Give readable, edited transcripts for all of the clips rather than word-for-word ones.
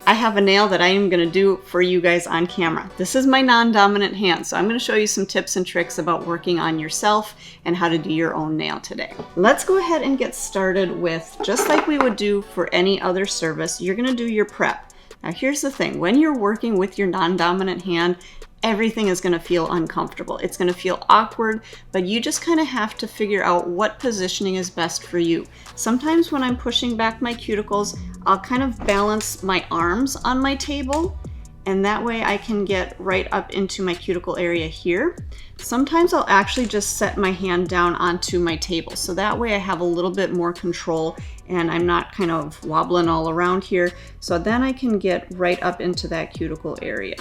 I have a nail that I am going to do for you guys on camera. This is my non-dominant hand, so I'm going to show you some tips and tricks about working on yourself and how to do your own nail today. Let's go ahead and get started with, just like we would do for any other service, you're going to do your prep. Now here's the thing, when you're working with your non-dominant hand, everything is going to feel uncomfortable. It's going to feel awkward, but you just kind of have to figure out what positioning is best for you. Sometimes when I'm pushing back my cuticles, I'll kind of balance my arms on my table, and that way I can get right up into my cuticle area here. Sometimes I'll actually just set my hand down onto my table, so that way I have a little bit more control and I'm not kind of wobbling all around here. So then I can get right up into that cuticle area.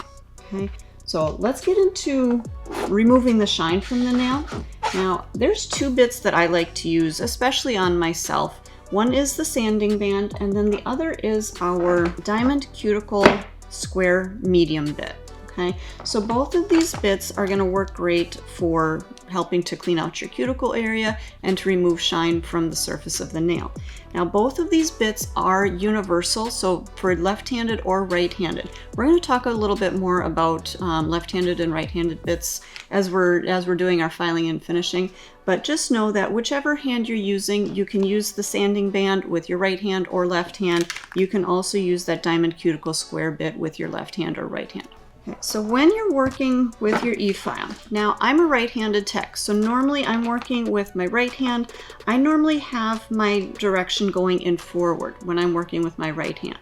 Okay. So let's get into removing the shine from the nail. Now, there's two bits that I like to use, especially on myself. One is the sanding band, and then the other is our diamond cuticle square medium bit. Okay, so both of these bits are going to work great for helping to clean out your cuticle area and to remove shine from the surface of the nail. Now, both of these bits are universal, so for left-handed or right-handed. We're going to talk a little bit more about left-handed and right-handed bits as we're doing our filing and finishing, but just know that whichever hand you're using, you can use the sanding band with your right hand or left hand. You can also use that diamond cuticle square bit with your left hand or right hand. Okay, so when you're working with your e-file, now I'm a right-handed tech, so normally I'm working with my right hand. I normally have my direction going in forward when I'm working with my right hand.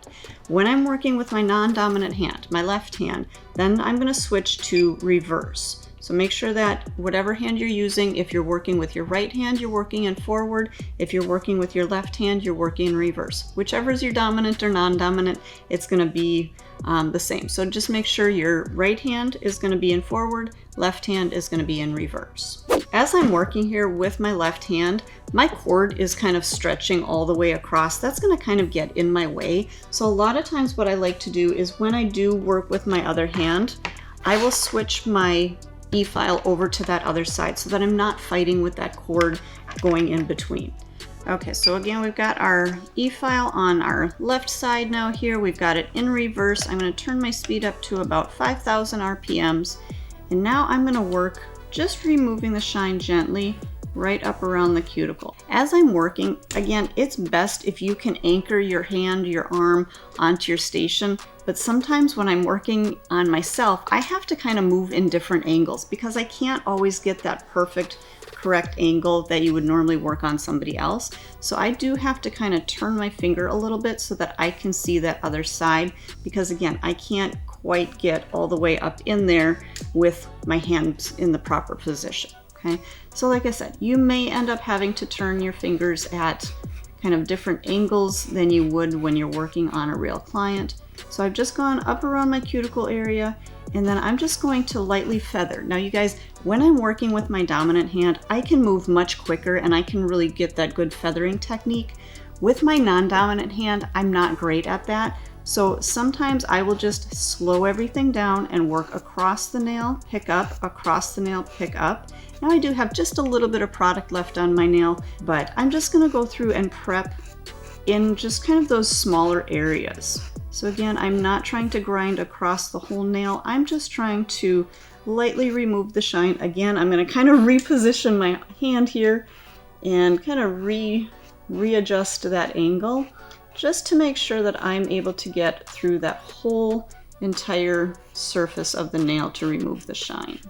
When I'm working with my non-dominant hand, my left hand, then I'm going to switch to reverse. So make sure that whatever hand you're using, if you're working with your right hand, you're working in forward. If you're working with your left hand, you're working in reverse. Whichever is your dominant or non-dominant, it's going to be the same. So just make sure your right hand is going to be in forward, left hand is going to be in reverse. As I'm working here with my left hand, my cord is kind of stretching all the way across. That's going to kind of get in my way. So a lot of times what I like to do is when I do work with my other hand, I will switch my e-file over to that other side so that I'm not fighting with that cord going in between. Okay, so again, we've got our e-file on our left side now here. We've got it in reverse. I'm going to turn my speed up to about 5,000 RPMs. And now I'm going to work just removing the shine gently right up around the cuticle. As I'm working, again, it's best if you can anchor your hand, your arm onto your station. But sometimes when I'm working on myself, I have to kind of move in different angles because I can't always get that perfect correct angle that you would normally work on somebody else. So I do have to kind of turn my finger a little bit so that I can see that other side, because again, I can't quite get all the way up in there with my hands in the proper position. Okay, so like I said, you may end up having to turn your fingers at kind of different angles than you would when you're working on a real client. So I've just gone up around my cuticle area, and then I'm just going to lightly feather. Now you guys, when I'm working with my dominant hand, I can move much quicker and I can really get that good feathering technique. With my non-dominant hand, I'm not great at that. So sometimes I will just slow everything down and work across the nail, pick up, across the nail, pick up. Now I do have just a little bit of product left on my nail, but I'm just going to go through and prep in just kind of those smaller areas. So again, I'm not trying to grind across the whole nail. I'm just trying to lightly remove the shine. Again, I'm going to kind of reposition my hand here and kind of readjust that angle just to make sure that I'm able to get through that whole entire surface of the nail to remove the shine.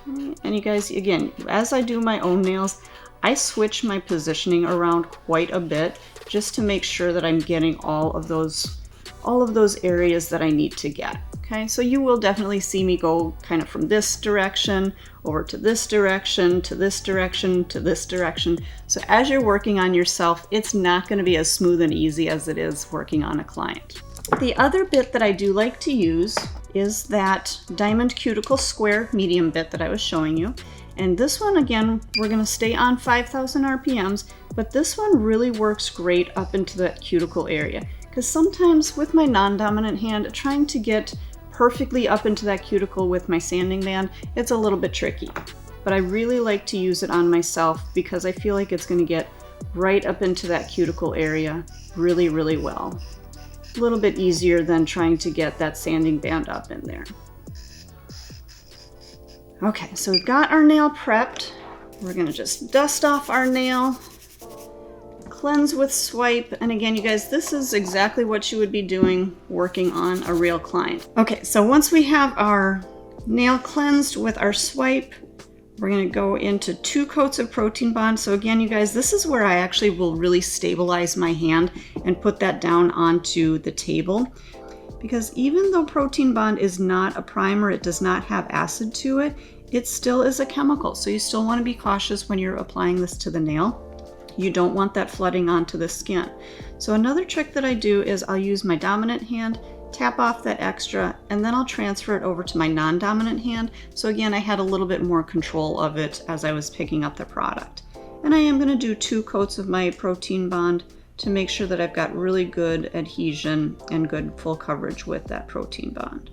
And you guys, again, as I do my own nails, I switch my positioning around quite a bit just to make sure that I'm getting all of those areas that I need to get. Okay, so you will definitely see me go kind of from this direction over to this direction, to this direction, to this direction. So as you're working on yourself, it's not going to be as smooth and easy as it is working on a client. The other bit that I do like to use is that diamond cuticle square medium bit that I was showing you. And this one, again, we're going to stay on 5,000 RPMs, but this one really works great up into that cuticle area. Because sometimes with my non-dominant hand, trying to get perfectly up into that cuticle with my sanding band, it's a little bit tricky. But I really like to use it on myself because I feel like it's going to get right up into that cuticle area really, really well. a little bit easier than trying to get that sanding band up in there. Okay, so we've got our nail prepped. We're gonna just dust off our nail, cleanse with swipe, and again, you guys, this is exactly what you would be doing working on a real client. Okay, so once we have our nail cleansed with our swipe, we're gonna go into 2 coats of protein bond. So again, you guys, this is where I actually will really stabilize my hand and put that down onto the table. Because even though protein bond is not a primer, it does not have acid to it, it still is a chemical. So you still want to be cautious when you're applying this to the nail. You don't want that flooding onto the skin. So another trick that I do is I'll use my dominant hand, tap off that extra, and then I'll transfer it over to my non-dominant hand. So again, I had a little bit more control of it as I was picking up the product. And I am going to do 2 coats of my protein bond to make sure that I've got really good adhesion and good full coverage with that protein bond.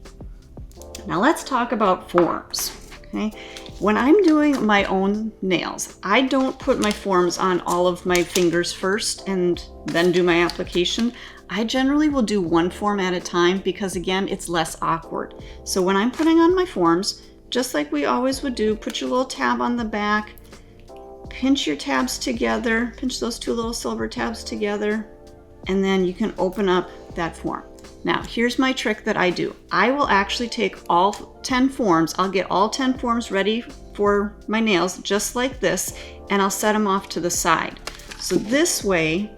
Now let's talk about forms. Okay, when I'm doing my own nails, I don't put my forms on all of my fingers first and then do my application. I generally will do 1 form at a time because again, it's less awkward. So when I'm putting on my forms, just like we always would do, put your little tab on the back, pinch your tabs together, pinch those 2 little silver tabs together, and then you can open up that form. Now, here's my trick that I do. I will actually take all 10 forms, I'll get all 10 forms ready for my nails, just like this, and I'll set them off to the side. So this way,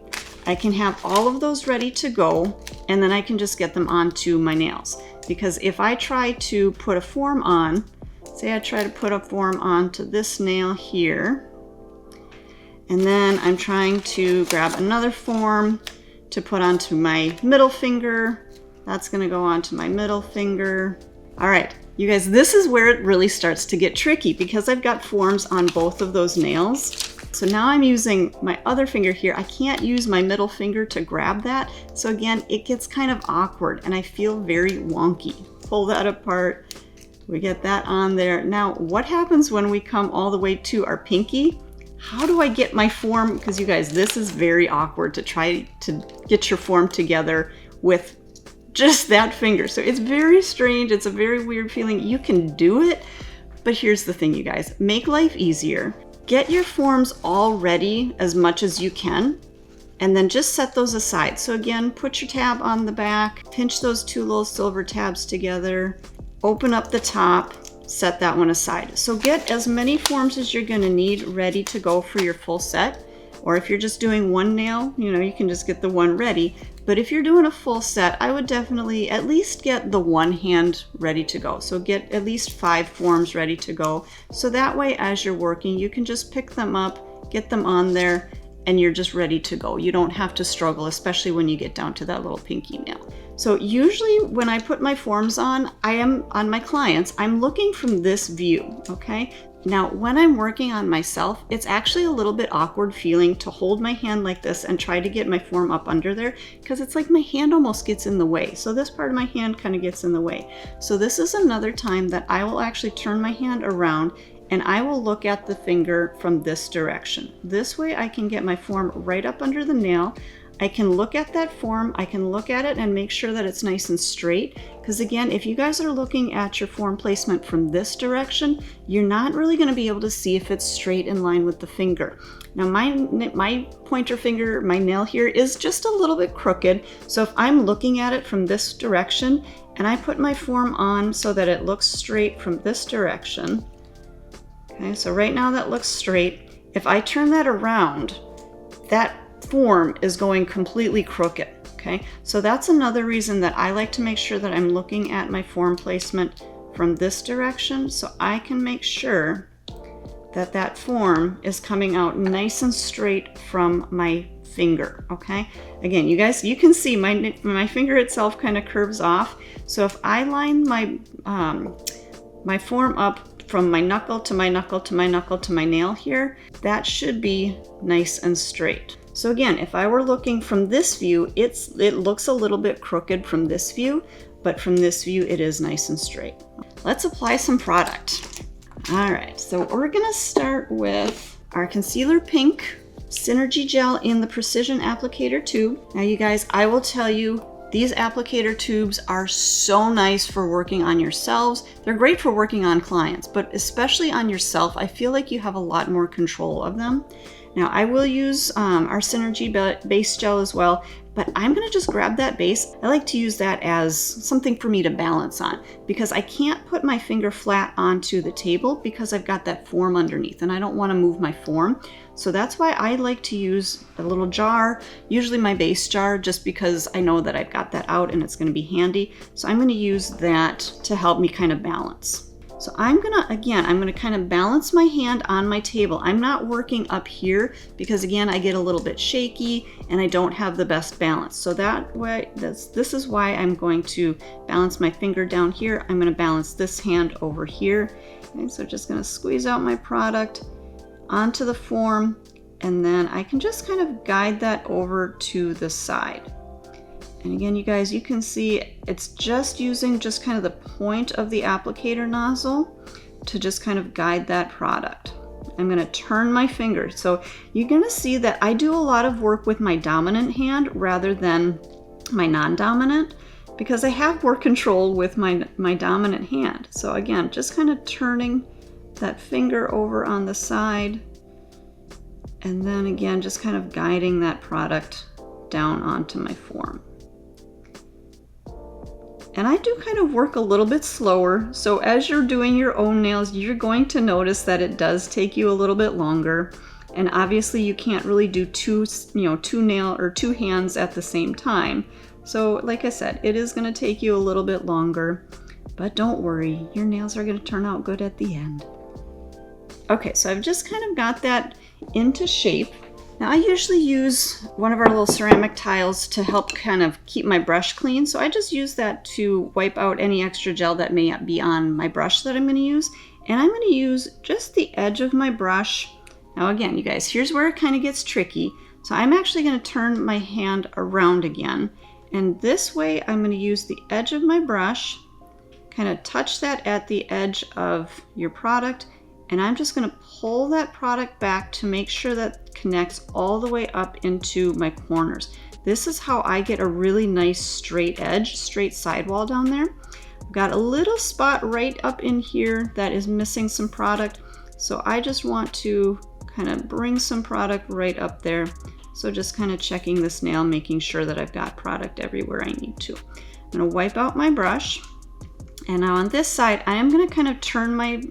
I can have all of those ready to go, and then I can just get them onto my nails. Because if I try to put a form on, say I try to put a form onto this nail here, and then I'm trying to grab another form to put onto my middle finger. That's gonna go onto my middle finger. All right, you guys, this is where it really starts to get tricky because I've got forms on both of those nails. So now I'm using my other finger here. I can't use my middle finger to grab that. So again, it gets kind of awkward and I feel very wonky. Pull that apart, we get that on there. Now, what happens when we come all the way to our pinky? How do I get my form? Because you guys, this is very awkward to try to get your form together with just that finger. So it's very strange. It's a very weird feeling. You can do it, but here's the thing, you guys, make life easier. Get your forms all ready as much as you can, and then just set those aside. So again, put your tab on the back, pinch those 2 little silver tabs together, open up the top, set that one aside. So get as many forms as you're gonna need ready to go for your full set. Or if you're just doing 1 nail, you can just get the 1 ready. But if you're doing a full set, I would definitely at least get the 1 hand ready to go. So get at least 5 forms ready to go. So that way, as you're working, you can just pick them up, get them on there, and you're just ready to go. You don't have to struggle, especially when you get down to that little pinky nail. So usually when I put my forms on, I am on my clients, I'm looking from this view, okay? Now, when I'm working on myself, it's actually a little bit awkward feeling to hold my hand like this and try to get my form up under there because it's like my hand almost gets in the way. So this part of my hand kind of gets in the way. So this is another time that I will actually turn my hand around and I will look at the finger from this direction. This way I can get my form right up under the nail. I can look at that form, I can look at it and make sure that it's nice and straight. Because again, if you guys are looking at your form placement from this direction, you're not really going to be able to see if it's straight in line with the finger. Now my pointer finger, my nail here is just a little bit crooked. So if I'm looking at it from this direction and I put my form on so that it looks straight from this direction. Okay, so right now that looks straight. If I turn that around, that form is going completely crooked. Okay, so that's another reason that I like to make sure that I'm looking at my form placement from this direction so I can make sure that that form is coming out nice and straight from my finger. Okay, again, you guys, you can see my finger itself kind of curves off. So if I line my my form up from my knuckle to my knuckle to my knuckle to my nail here, that should be nice and straight. So again, if I were looking from this view, it looks a little bit crooked from this view, but from this view, it is nice and straight. Let's apply some product. All right, so we're gonna start with our Concealer Pink Synergy Gel in the Precision Applicator tube. Now you guys, I will tell you, These applicator tubes are so nice for working on yourselves. They're great for working on clients, but especially on yourself, I feel like you have a lot more control of them. Now I will use our Synergy base gel as well, but I'm gonna just grab that base. I like to use that as something for me to balance on because I can't put my finger flat onto the table because I've got that form underneath and I don't wanna move my form. So that's why I like to use a little jar, usually my base jar, just because I know that I've got that out and it's gonna be handy. So I'm gonna use that to help me kind of balance. So I'm gonna kind of balance my hand on my table. I'm not working up here because again, I get a little bit shaky and I don't have the best balance. So that way, this is why I'm going to balance my finger down here. I'm gonna balance this hand over here. Okay, so just gonna squeeze out my product onto the form, and then I can just kind of guide that over to the side. And again, you guys, you can see it's just using just kind of the point of the applicator nozzle to just kind of guide that product. I'm gonna turn my finger. So you're gonna see that I do a lot of work with my dominant hand rather than my non-dominant because I have more control with my dominant hand. So again, just kind of turning that finger over on the side, and then again, just kind of guiding that product down onto my form. And I do kind of work a little bit slower. So as you're doing your own nails, you're going to notice that it does take you a little bit longer. And obviously you can't really do two hands at the same time. So like I said, it is going to take you a little bit longer, but don't worry, your nails are going to turn out good at the end. Okay, so I've just kind of got that into shape. Now I usually use one of our little ceramic tiles to help kind of keep my brush clean. So I just use that to wipe out any extra gel that may be on my brush that I'm going to use. And I'm going to use just the edge of my brush. Now again, you guys, here's where it kind of gets tricky. So I'm actually going to turn my hand around again. And this way I'm going to use the edge of my brush, kind of touch that at the edge of your product. And I'm just going to pull that product back to make sure that connects all the way up into my corners. This is how I get a really nice straight edge, straight sidewall down there. I've got a little spot right up in here that is missing some product. So I just want to kind of bring some product right up there. So just kind of checking this nail, making sure that I've got product everywhere I need to. I'm going to wipe out my brush. And now on this side, I am going to kind of turn my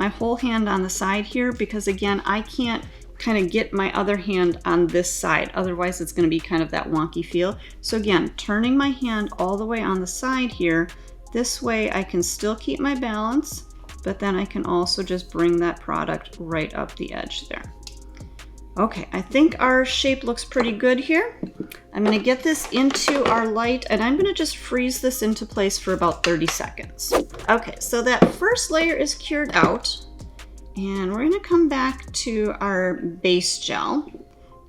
whole hand on the side here because again, I can't kind of get my other hand on this side. Otherwise, it's going to be kind of that wonky feel. So again, turning my hand all the way on the side here. This way I can still keep my balance, but then I can also just bring that product right up the edge there. Okay, I think our shape looks pretty good here. I'm going to get this into our light and I'm going to just freeze this into place for about 30 seconds. Okay, so that first layer is cured out and we're going to come back to our base gel.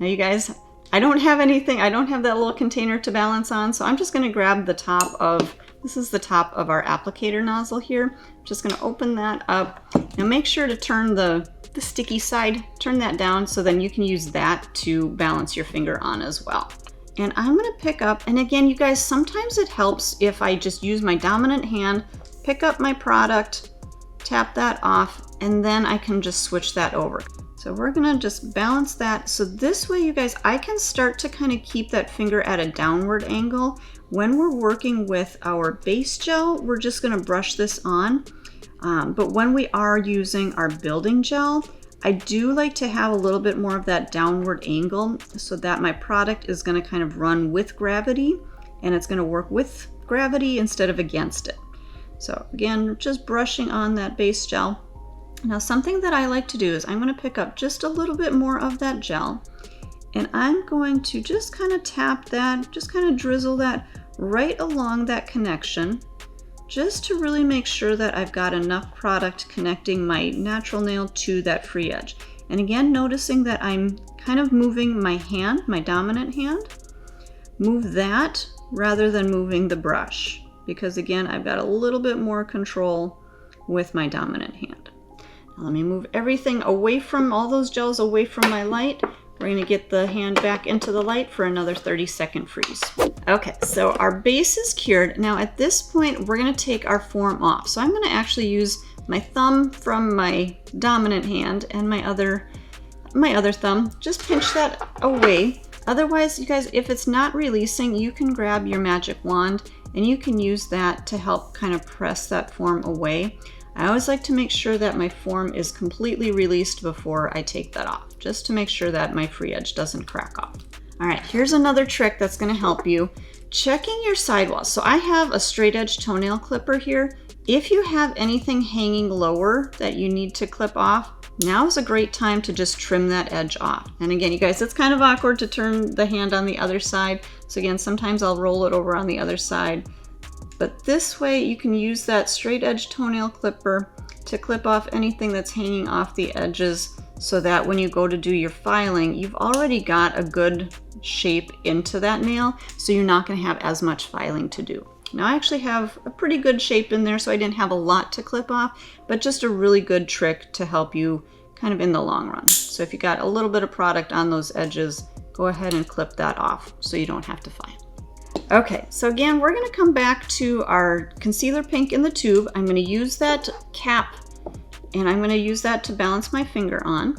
Now you guys, I don't have anything, I don't have that little container to balance on, so I'm just going to grab the top of, this is the top of our applicator nozzle here. I'm just going to open that up. Now make sure to turn the sticky side, turn that down so then you can use that to balance your finger on as well. And I'm going to pick up, and again, you guys, sometimes it helps if I just use my dominant hand, pick up my product, tap that off, and then I can just switch that over. So we're going to just balance that. So this way, you guys, I can start to kind of keep that finger at a downward angle. When we're working with our base gel, we're just going to brush this on. But when we are using our building gel, I do like to have a little bit more of that downward angle so that my product is going to kind of run with gravity and it's going to work with gravity instead of against it. So again, just brushing on that base gel. Now something that I like to do is I'm going to pick up just a little bit more of that gel and I'm going to just kind of tap that, just kind of drizzle that right along that connection, just to really make sure that I've got enough product connecting my natural nail to that free edge. And again, noticing that I'm kind of moving my hand, my dominant hand, move that rather than moving the brush, because again, I've got a little bit more control with my dominant hand. Now let me move everything away from all those gels, away from my light. We're gonna get the hand back into the light for another 30-second freeze. Okay, so our base is cured. Now at this point, we're gonna take our form off. So I'm gonna actually use my thumb from my dominant hand and my other thumb. Just pinch that away. Otherwise, you guys, if it's not releasing, you can grab your magic wand and you can use that to help kind of press that form away. I always like to make sure that my form is completely released before I take that off, just to make sure that my free edge doesn't crack off. All right, here's another trick that's gonna help you. Checking your sidewalls. So I have a straight edge toenail clipper here. If you have anything hanging lower that you need to clip off, now is a great time to just trim that edge off. And again, you guys, it's kind of awkward to turn the hand on the other side. So again, sometimes I'll roll it over on the other side. But this way you can use that straight edge toenail clipper to clip off anything that's hanging off the edges, so that when you go to do your filing, you've already got a good shape into that nail, so you're not going to have as much filing to do. Now I actually have a pretty good shape in there, so I didn't have a lot to clip off, but just a really good trick to help you kind of in the long run. So if you got a little bit of product on those edges, go ahead and clip that off so you don't have to file. Okay, so again, we're gonna come back to our concealer pink in the tube. I'm gonna use that cap and I'm gonna use that to balance my finger on.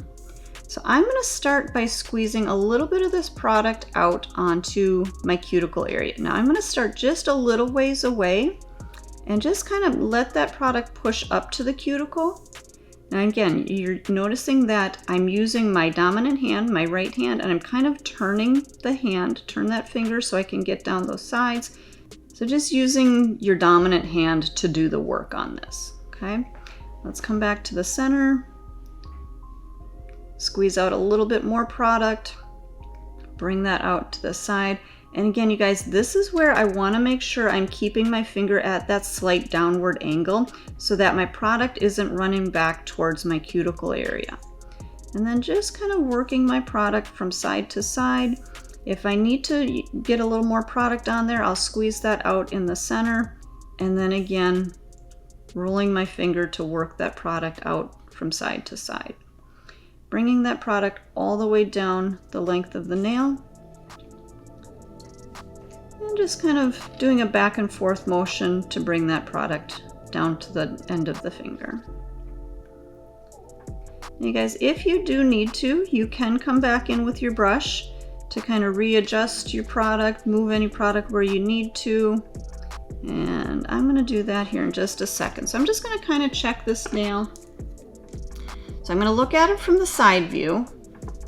So I'm gonna start by squeezing a little bit of this product out onto my cuticle area. Now I'm gonna start just a little ways away and just kind of let that product push up to the cuticle. Now again, you're noticing that I'm using my dominant hand, my right hand, and I'm kind of turning the hand, turn that finger so I can get down those sides. So just using your dominant hand to do the work on this, okay? Let's come back to the center, squeeze out a little bit more product, bring that out to the side. And again, you guys, this is where I want to make sure I'm keeping my finger at that slight downward angle so that my product isn't running back towards my cuticle area. And then just kind of working my product from side to side. If I need to get a little more product on there, I'll squeeze that out in the center. And then again, rolling my finger to work that product out from side to side. Bringing that product all the way down the length of the nail. And just kind of doing a back and forth motion to bring that product down to the end of the finger. And you guys, if you do need to, you can come back in with your brush to kind of readjust your product, move any product where you need to. And I'm going to do that here in just a second. So I'm just going to kind of check this nail. So I'm going to look at it from the side view.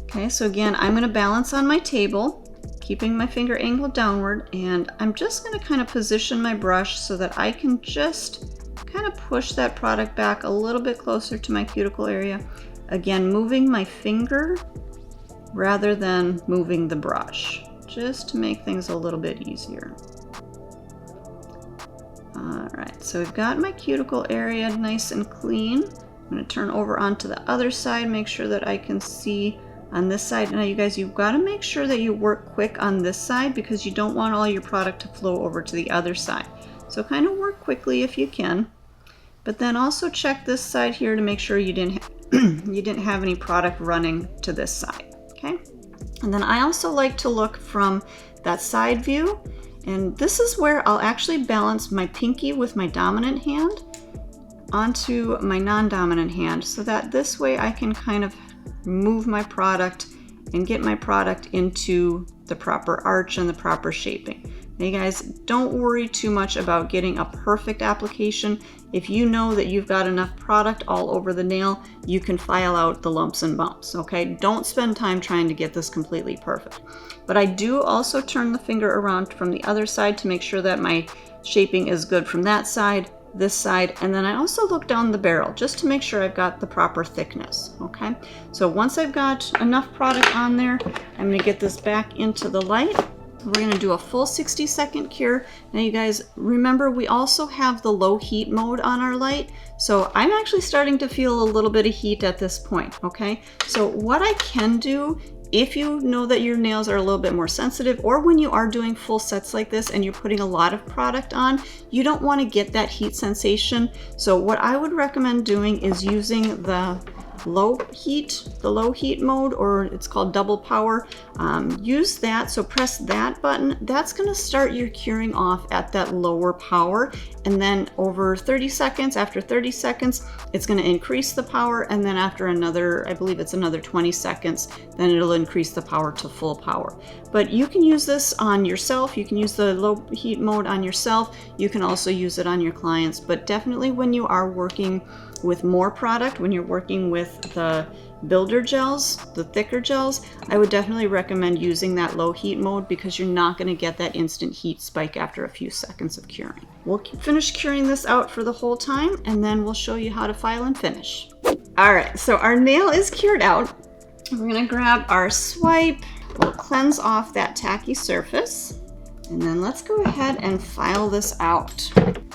Okay, so again, I'm going to balance on my table, keeping my finger angled downward, and I'm just going to kind of position my brush so that I can just kind of push that product back a little bit closer to my cuticle area. Again, moving my finger rather than moving the brush, just to make things a little bit easier. All right, so we've got my cuticle area nice and clean. I'm going to turn over onto the other side, make sure that I can see on this side. Now you guys, you've got to make sure that you work quick on this side because you don't want all your product to flow over to the other side. So kind of work quickly if you can, but then also check this side here to make sure you didn't have any product running to this side, okay? And then I also like to look from that side view, and this is where I'll actually balance my pinky with my dominant hand onto my non-dominant hand so that this way I can kind of move my product and get my product into the proper arch and the proper shaping. Now you guys, don't worry too much about getting a perfect application. If you know that you've got enough product all over the nail, you can file out the lumps and bumps, okay? Don't spend time trying to get this completely perfect. But I do also turn the finger around from the other side to make sure that my shaping is good from that side, this side, and then I also look down the barrel just to make sure I've got the proper thickness, okay? So once I've got enough product on there, I'm gonna get this back into the light. We're gonna do a full 60-second cure. Now you guys, remember we also have the low heat mode on our light. So I'm actually starting to feel a little bit of heat at this point, okay? So what I can do, if you know that your nails are a little bit more sensitive, or when you are doing full sets like this and you're putting a lot of product on, you don't want to get that heat sensation. So what I would recommend doing is using the low heat, the low heat mode, or it's called double power. Use that, so press that button. That's gonna start your curing off at that lower power, and then over 30 seconds, after 30 seconds, it's gonna increase the power, and then after another, I believe it's another 20 seconds, then it'll increase the power to full power. But you can use this on yourself, you can use the low heat mode on yourself, you can also use it on your clients, but definitely when you are working with more product, when you're working with the builder gels, the thicker gels, I would definitely recommend using that low heat mode because you're not going to get that instant heat spike after a few seconds of curing. We'll finish curing this out for the whole time, and then we'll show you how to file and finish. All right, so our nail is cured out. We're going to grab our swipe, we'll cleanse off that tacky surface, and then let's go ahead and file this out.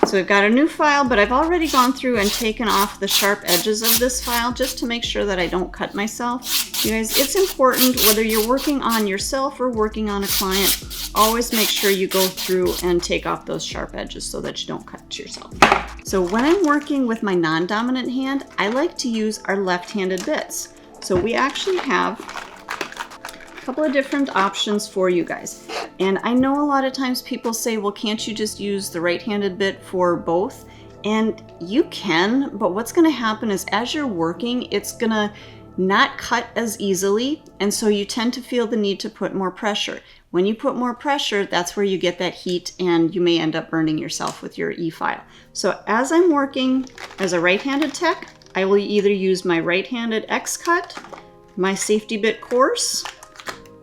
So we've got a new file, but I've already gone through and taken off the sharp edges of this file just to make sure that I don't cut myself. You guys, it's important whether you're working on yourself or working on a client, always make sure you go through and take off those sharp edges so that you don't cut yourself. So when I'm working with my non-dominant hand, I like to use our left-handed bits. So we actually have a couple of different options for you guys. And I know a lot of times people say, well, can't you just use the right-handed bit for both? And you can, but what's gonna happen is as you're working, it's gonna not cut as easily. And so you tend to feel the need to put more pressure. When you put more pressure, that's where you get that heat and you may end up burning yourself with your e-file. So as I'm working as a right-handed tech, I will either use my right-handed X-cut, my safety bit coarse,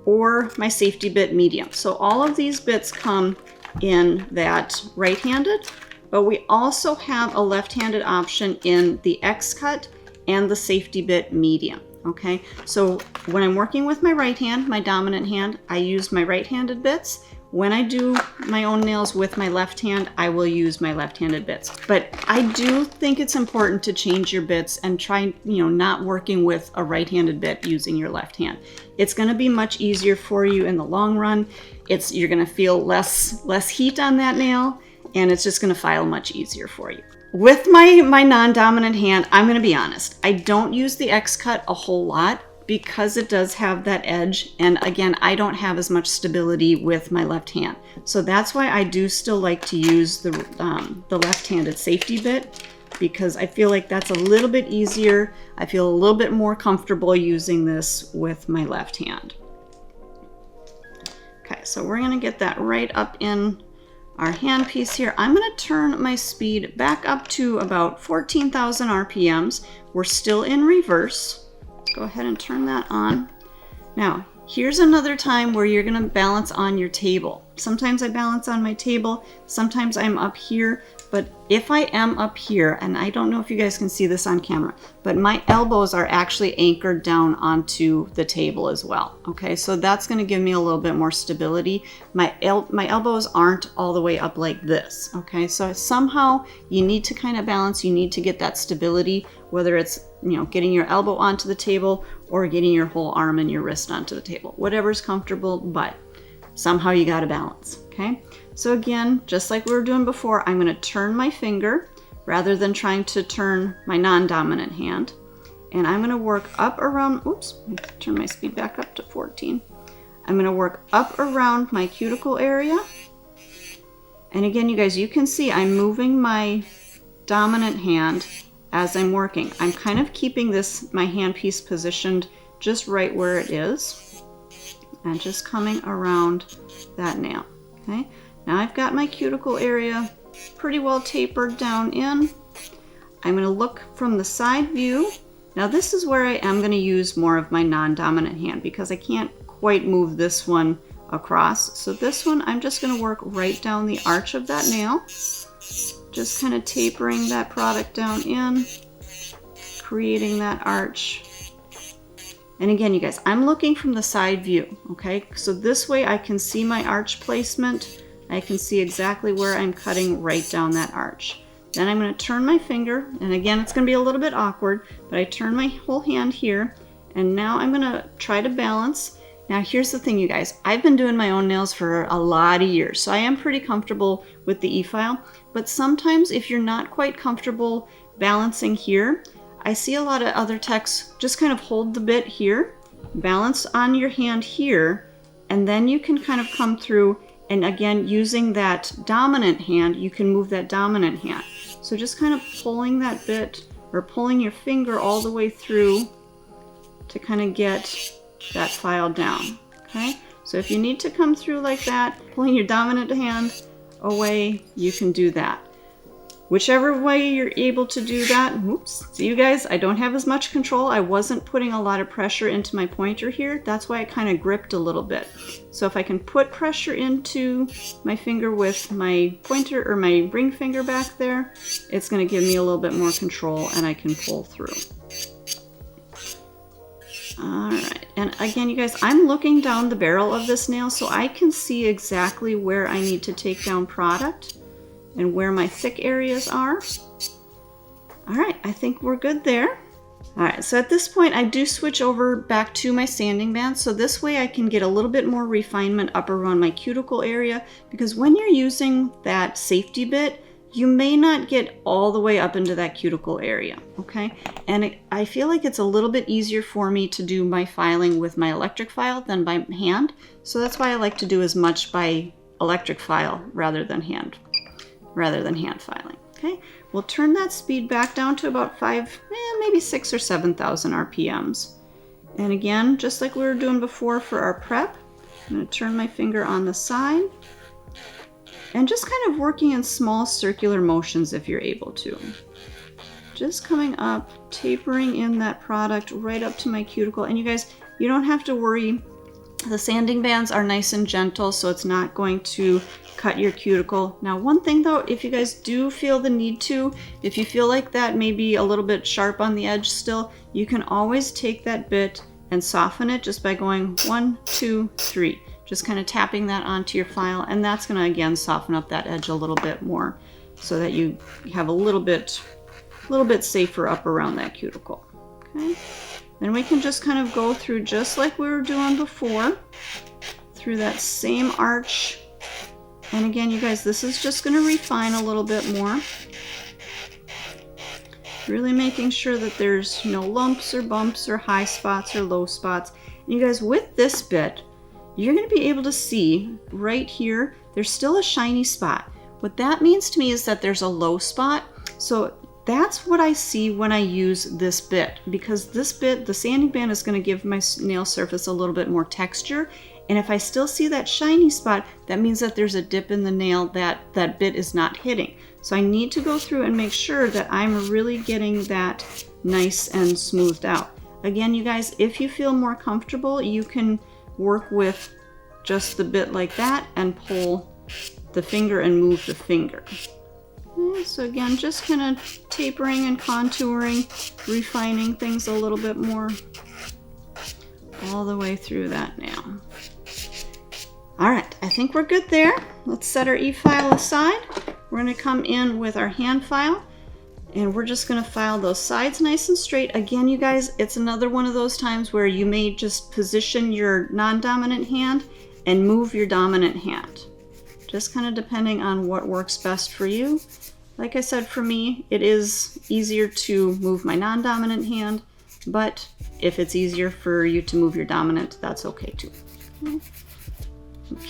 or my safety bit medium. So all of these bits come in that right-handed, but we also have a left-handed option in the X-cut and the safety bit medium, okay? So when I'm working with my right hand, my dominant hand, I use my right-handed bits. When I do my own nails with my left hand, I will use my left-handed bits. But I do think it's important to change your bits and try, not working with a right-handed bit using your left hand. It's gonna be much easier for you in the long run. You're gonna feel less heat on that nail, and it's just gonna file much easier for you. With my non-dominant hand, I'm gonna be honest, I don't use the X-cut a whole lot because it does have that edge, and again, I don't have as much stability with my left hand. So that's why I do still like to use the left-handed safety bit, because I feel like that's a little bit easier. I feel a little bit more comfortable using this with my left hand. Okay, so we're gonna get that right up in our handpiece here. I'm gonna turn my speed back up to about 14,000 RPMs. We're still in reverse. Go ahead and turn that on. Now, here's another time where you're gonna balance on your table. Sometimes I balance on my table, sometimes I'm up here, but if I am up here, and I don't know if you guys can see this on camera, but my elbows are actually anchored down onto the table as well, okay? So that's gonna give me a little bit more stability. My elbows aren't all the way up like this, okay? So somehow you need to kind of balance, you need to get that stability, whether it's getting your elbow onto the table or getting your whole arm and your wrist onto the table. Whatever's comfortable, but somehow you gotta balance, okay? So again, just like we were doing before, I'm gonna turn my finger rather than trying to turn my non-dominant hand. And I'm gonna work up around, oops, turn my speed back up to 14. I'm gonna work up around my cuticle area. And again, you guys, you can see I'm moving my dominant hand as I'm working. I'm kind of keeping my handpiece positioned just right where it is and just coming around that nail, okay? Now I've got my cuticle area pretty well tapered down in. I'm gonna look from the side view. Now this is where I am gonna use more of my non-dominant hand because I can't quite move this one across. So this one, I'm just gonna work right down the arch of that nail. Just kind of tapering that product down in, creating that arch. And again, you guys, I'm looking from the side view, okay? So this way I can see my arch placement. I can see exactly where I'm cutting right down that arch. Then I'm gonna turn my finger, and again, it's gonna be a little bit awkward, but I turn my whole hand here, and now I'm gonna try to balance. Now here's the thing, you guys, I've been doing my own nails for a lot of years, so I am pretty comfortable with the e-file, but sometimes if you're not quite comfortable balancing here, I see a lot of other techs just kind of hold the bit here, balance on your hand here, and then you can kind of come through, and again, using that dominant hand, you can move that dominant hand. So just kind of pulling that bit, or pulling your finger all the way through to kind of get that file down, okay? So if you need to come through like that, pulling your dominant hand away, you can do that. Whichever way you're able to do that, oops, see you guys, I don't have as much control. I wasn't putting a lot of pressure into my pointer here. That's why it kind of gripped a little bit. So if I can put pressure into my finger with my pointer or my ring finger back there, it's gonna give me a little bit more control and I can pull through. All right, and again, you guys, I'm looking down the barrel of this nail so I can see exactly where I need to take down product and where my thick areas are. All right, I think we're good there. All right, so at this point, I do switch over back to my sanding band. So this way I can get a little bit more refinement up around my cuticle area, because when you're using that safety bit, you may not get all the way up into that cuticle area, okay? And I feel like it's a little bit easier for me to do my filing with my electric file than by hand. So that's why I like to do as much by electric file rather than hand filing, okay? We'll turn that speed back down to about maybe 6,000 or 7,000 RPMs. And again, just like we were doing before for our prep, I'm gonna turn my finger on the side and just kind of working in small circular motions if you're able to. Just coming up, tapering in that product right up to my cuticle. And you guys, you don't have to worry. The sanding bands are nice and gentle, so it's not going to cut your cuticle. Now, one thing though, if you guys do feel the need to, if you feel like that may be a little bit sharp on the edge still, you can always take that bit and soften it just by going 1, 2, 3. Just kind of tapping that onto your file, and that's going to again soften up that edge a little bit more so that you have a little bit safer up around that cuticle. Okay, then we can just kind of go through just like we were doing before, through that same arch. And again, you guys, this is just going to refine a little bit more, really making sure that there's no lumps or bumps or high spots or low spots. And you guys, with this bit, you're going to be able to see right here, there's still a shiny spot. What that means to me is that there's a low spot. So that's what I see when I use this bit, because this bit, the sanding band, is going to give my nail surface a little bit more texture. And if I still see that shiny spot, that means that there's a dip in the nail that that bit is not hitting. So I need to go through and make sure that I'm really getting that nice and smoothed out. Again, you guys, if you feel more comfortable, you can work with just the bit like that and pull the finger and move the finger. Okay, so again, just kind of tapering and contouring, refining things a little bit more all the way through that nail. All right, I think we're good there. Let's set our e-file aside. We're going to come in with our hand file, and we're just going to file those sides nice and straight. Again, you guys, it's another one of those times where you may just position your non-dominant hand and move your dominant hand. Just kind of depending on what works best for you. Like I said, for me, it is easier to move my non-dominant hand, but if it's easier for you to move your dominant, that's okay too. Okay.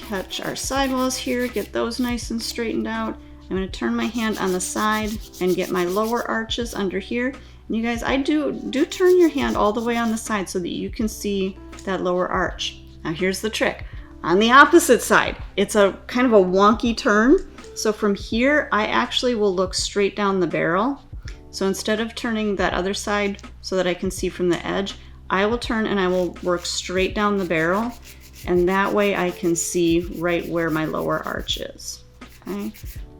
Catch our sidewalls here, get those nice and straightened out. I'm going to turn my hand on the side and get my lower arches under here. And you guys, I do turn your hand all the way on the side so that you can see that lower arch. Now here's the trick. On the opposite side, it's a kind of a wonky turn. So from here, I actually will look straight down the barrel. So instead of turning that other side so that I can see from the edge, I will turn and I will work straight down the barrel. And that way I can see right where my lower arch is. Okay.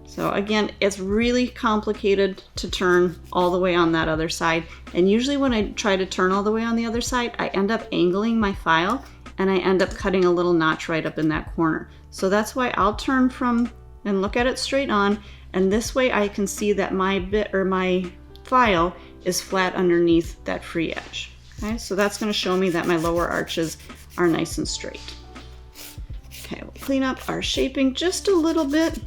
So again, it's really complicated to turn all the way on that other side. And usually when I try to turn all the way on the other side, I end up angling my file and I end up cutting a little notch right up in that corner. So that's why I'll turn from and look at it straight on. And this way I can see that my bit or my file is flat underneath that free edge. Okay, so that's going to show me that my lower arches are nice and straight. Okay, we'll clean up our shaping just a little bit.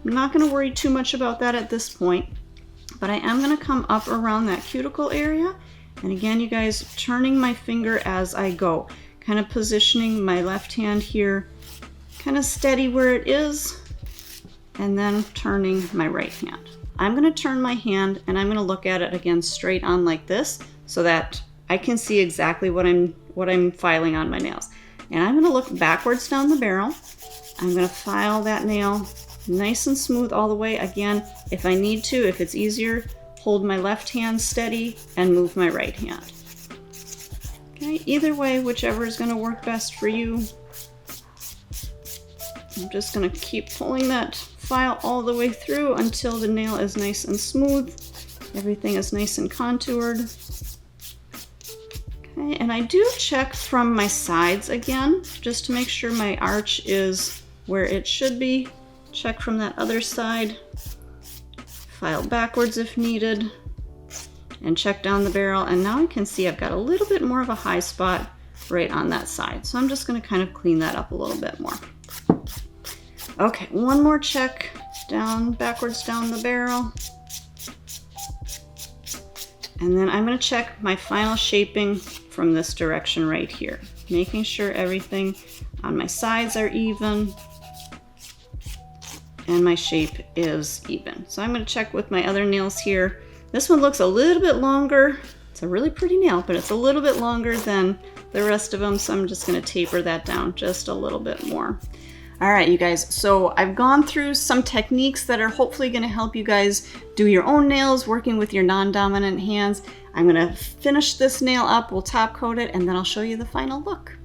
I'm not going to worry too much about that at this point, but I am gonna come up around that cuticle area. And again, you guys, turning my finger as I go, kind of positioning my left hand here, kind of steady where it is, and then turning my right hand. I'm gonna turn my hand and I'm gonna look at it again straight on like this so that I can see exactly what I'm filing on my nails. And I'm gonna look backwards down the barrel. I'm gonna file that nail nice and smooth all the way. Again, if I need to, if it's easier, hold my left hand steady and move my right hand. Okay, either way, whichever is gonna work best for you. I'm just gonna keep pulling that file all the way through until the nail is nice and smooth. Everything is nice and contoured. Okay, and I do check from my sides again, just to make sure my arch is where it should be. Check from that other side. File backwards if needed, and check down the barrel. And now I can see I've got a little bit more of a high spot right on that side. So I'm just gonna kind of clean that up a little bit more. Okay, one more check down, backwards down the barrel. And then I'm gonna check my final shaping from this direction right here, making sure everything on my sides are even and my shape is even. So I'm gonna check with my other nails here. This one looks a little bit longer. It's a really pretty nail, but it's a little bit longer than the rest of them. So I'm just gonna taper that down just a little bit more. All right, you guys, so I've gone through some techniques that are hopefully gonna help you guys do your own nails, working with your non-dominant hands. I'm gonna finish this nail up, we'll top coat it, and then I'll show you the final look.